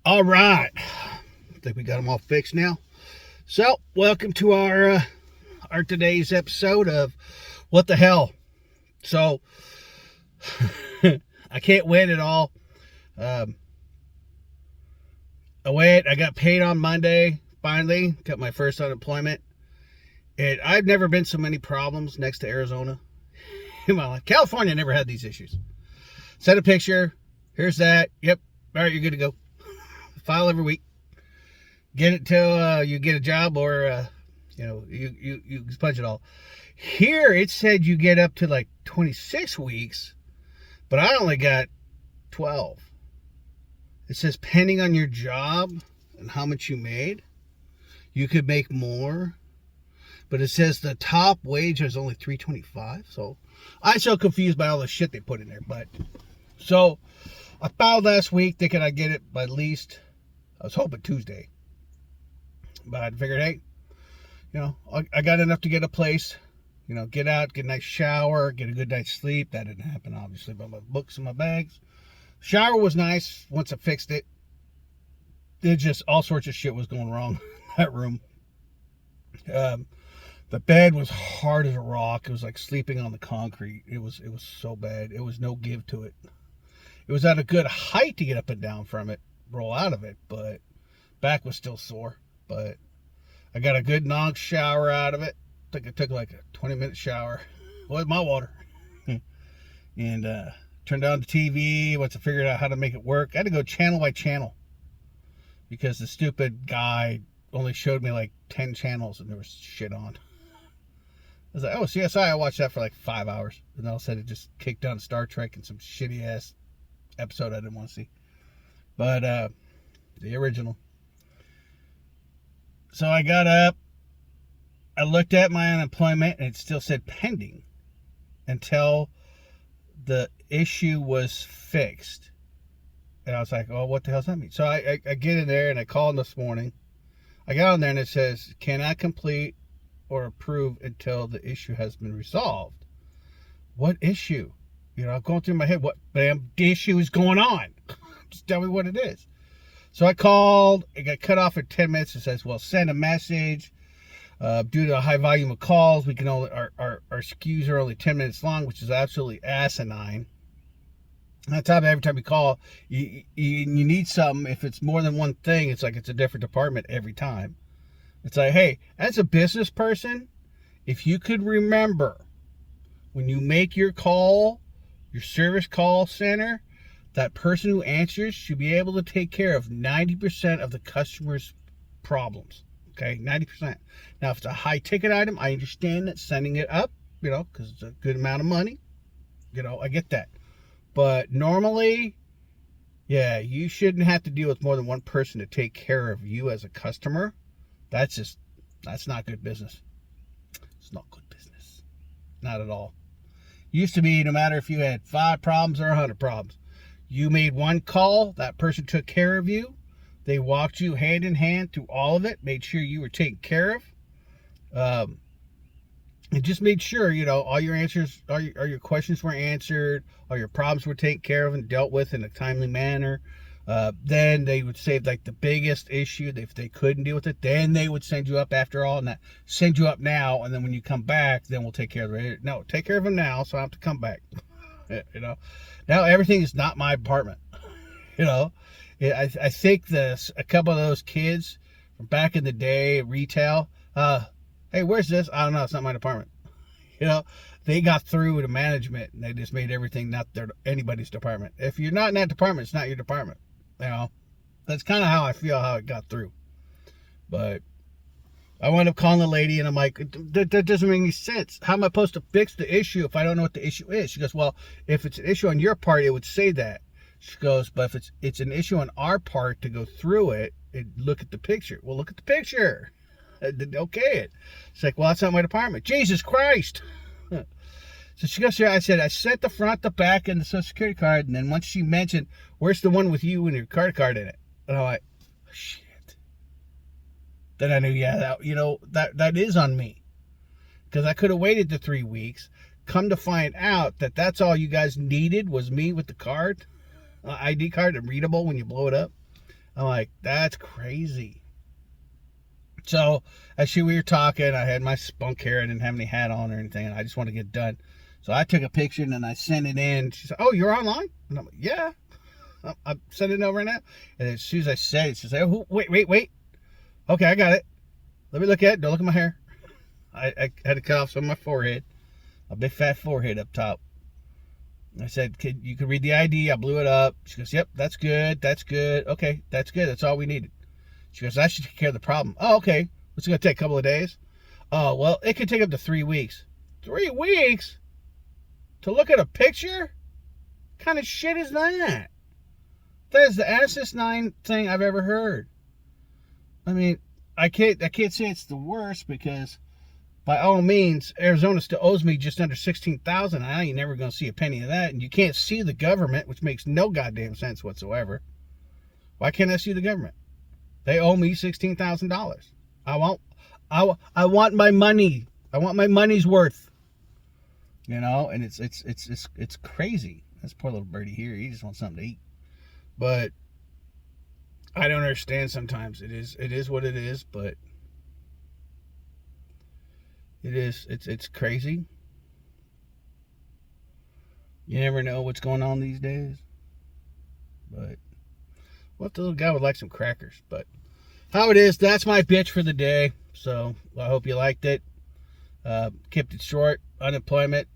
All right. I think we got them all fixed now. So, welcome to our today's episode of What the Hell. So, I can't win at all. I got paid on Monday. Finally, got my first unemployment. And I've never been so many problems next to Arizona in my life. California never had these issues. Send a picture. Here's that. Yep. All right, you're good to go. File every week. Get it till you get a job, or you sponge it all. Here it said you get up to like 26 weeks, but I only got 12. It says pending on your job and how much you made, you could make more. But it says the top wage is only $3.25. So I'm so confused by all the shit they put in there. But so I filed last week thinking I'd get it by at least, I was hoping Tuesday. But I figured, hey, I got enough to get a place, get out, get a nice shower, get a good night's sleep. That didn't happen, obviously, but my books and my bags. Shower was nice once I fixed it. It just, all sorts of shit was going wrong in that room. The bed was hard as a rock. It was like sleeping on the concrete. It was so bad. It was no give to it. It was at a good height to get up and down from it, roll out of it, but back was still sore. But I got a good nog shower out of it. I think it took like a 20-minute shower with my water. And turned on the TV once I figured out how to make it work. I had to go channel by channel because the stupid guy only showed me like 10 channels and there was shit on. I was like, oh, CSI, I watched that for like 5 hours. And all of a sudden it just kicked on Star Trek and some shitty ass episode I didn't want to see. But the original. So I got up, I looked at my unemployment, and it still said pending until the issue was fixed. And I was like, oh, what the hell does that mean? So I get in there and I called this morning. I got on there and it says, cannot complete or approve until the issue has been resolved. What issue? I'm going through my head, what damn issue is going on? Just tell me what it is. So I called, it got cut off at 10 minutes. It says, well, send a message. Due to a high volume of calls, we can only, our SKUs are only 10 minutes long, which is absolutely asinine. On top of every time you call, you need something. If it's more than one thing, it's like it's a different department every time. It's like, hey, as a business person, if you could remember when you make your call, your service call center, that person who answers should be able to take care of 90% of the customer's problems. Okay, 90%. Now, if it's a high ticket item, I understand that sending it up, because it's a good amount of money. I get that. But normally, yeah, you shouldn't have to deal with more than one person to take care of you as a customer. That's not good business. It's not good business. Not at all. Used to be no matter if you had 5 problems or 100 problems. You made one call, that person took care of you. They walked you hand in hand through all of it, made sure you were taken care of. And just made sure, all your answers, all your questions were answered, all your problems were taken care of and dealt with in a timely manner. Then they would save like the biggest issue. If they couldn't deal with it, then they would send you up after all, and that send you up now. And then when you come back, then we'll take care of it. No, take care of them now, so I don't have to come back. Now everything is not my department. I think a couple of those kids from back in the day, retail, hey, where's this? I don't know. It's not my department. They got through to management and they just made everything not anybody's department. If you're not in that department, it's not your department. That's kind of how I feel how it got through. But I wound up calling the lady and I'm like, that doesn't make any sense. How am I supposed to fix the issue if I don't know what the issue is? She goes, well, if it's an issue on your part, it would say that. She goes, but if it's an issue on our part to go through it and look at the picture. Well, look at the picture. Okay it. It's like, well, that's not my department. Jesus Christ. So she goes here. I said, I sent the front, the back, and the Social Security card. And then once she mentioned, where's the one with you and your card in it? And I'm like, oh, shit. Then I knew, yeah, that is on me. Because I could have waited the 3 weeks. Come to find out that that's all you guys needed was me with the card. ID card and readable when you blow it up. I'm like, that's crazy. So as we were talking, I had my spunk hair. I didn't have any hat on or anything, and I just wanted to get done. So I took a picture and then I sent it in. She said, "Oh, you're online?" And I'm like, "Yeah." I'm sending it over right now. And as soon as I said it, she said, "Oh, wait. Okay, I got it. Let me look at it. Don't look at my hair." I had to cut off some of my forehead, a big fat forehead up top. I said, "You can read the ID." I blew it up. She goes, "Yep, that's good. That's good. Okay, that's good. That's all we needed." She goes, "That should take care of the problem." "Oh, okay. What's it going to take? A couple of days?" "Oh, well, it could take up to 3 weeks." 3 weeks? To look at a picture? What kind of shit is that? That is the asinine thing I've ever heard. I mean, I can't say it's the worst because by all means, Arizona still owes me just under $16,000. I ain't never gonna see a penny of that, and you can't see the government, which makes no goddamn sense whatsoever. Why can't I see the government? They owe me $16,000. I want my money. I want my money's worth. You know, and it's crazy. This poor little birdie here, he just wants something to eat. But I don't understand sometimes. It is what it is, but it's crazy. You never know what's going on these days. But well, the little guy would like some crackers. But how it is, that's my bitch for the day. So I hope you liked it. Kept it short. Unemployment.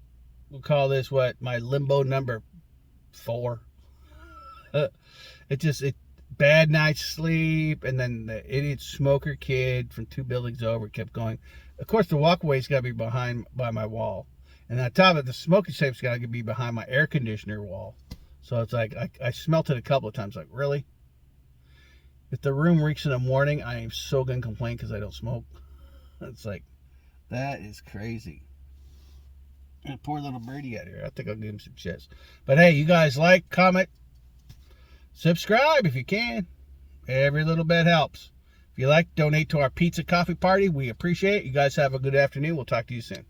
We'll call this what? My limbo number 4. It bad night's sleep, and then the idiot smoker kid from 2 buildings over kept going. Of course, the walkway's got to be behind by my wall, and on top of it, the smoking safe's got to be behind my air conditioner wall. So it's like I smelt it a couple of times. Like, really? If the room reeks in the morning, I am so gonna complain because I don't smoke. It's like, that is crazy. And poor little birdie out here. I think I'll give him some shits. But hey, you guys like, comment, subscribe if you can. Every little bit helps. If you like, donate to our pizza coffee party. We appreciate it. You guys have a good afternoon. We'll talk to you soon.